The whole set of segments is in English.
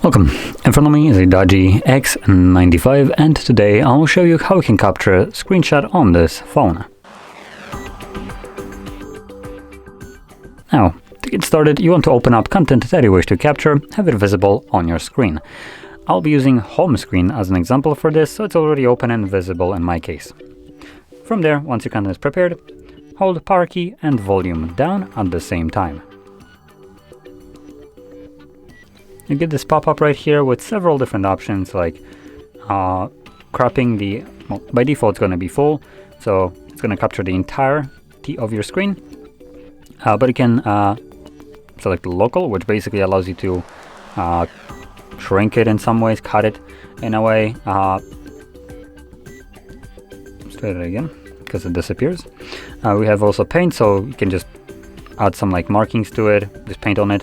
Welcome, in front of me is a DOOGEE X95 and today I'll show you how you can capture a screenshot on this phone. Now, to get started you want to open up content that you wish to capture, have it visible on your screen. I'll be using home screen as an example for this, so it's already open and visible in my case. From there, once your content is prepared, hold power key and volume down at the same time. You get this pop-up right here with several different options like cropping the, well, by default it's going to be full, so it's going to capture the entirety of your screen, but you can select local, which basically allows you to shrink it in some ways, cut it in a way. Let's try it again because it disappears. We have also paint, so you can just add some like markings to it, just paint on it.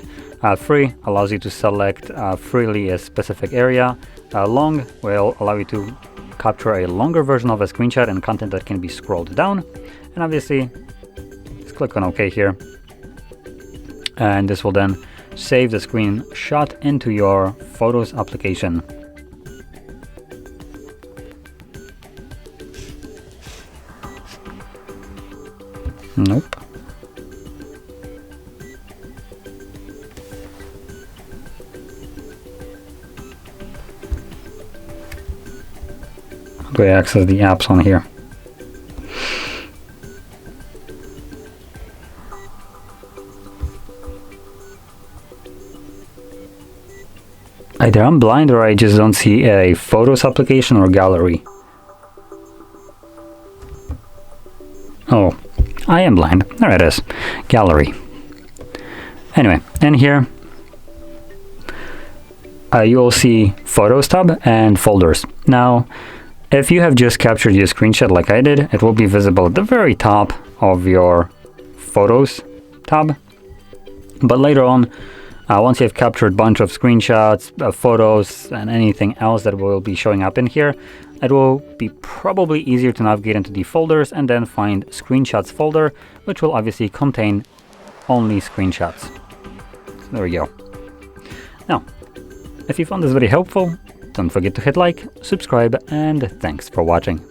Free allows you to select freely a specific area. Long will allow you to capture a longer version of a screenshot and content that can be scrolled down. And obviously, just click on OK here. And this will then save the screenshot into your Photos application. Nope. How do I access the apps on here? Either I'm blind or I just don't see a Photos application or gallery. Oh, I am blind. There it is. Gallery. Anyway, in here you will see Photos tab and Folders. Now, if you have just captured your screenshot like I did, it will be visible at the very top of your Photos tab. But later on, once you've captured a bunch of screenshots, photos, and anything else that will be showing up in here, it will be probably easier to navigate into the folders and then find Screenshots folder, which will obviously contain only screenshots. So there we go. Now, if you found this video helpful, don't forget to hit like, subscribe, and thanks for watching.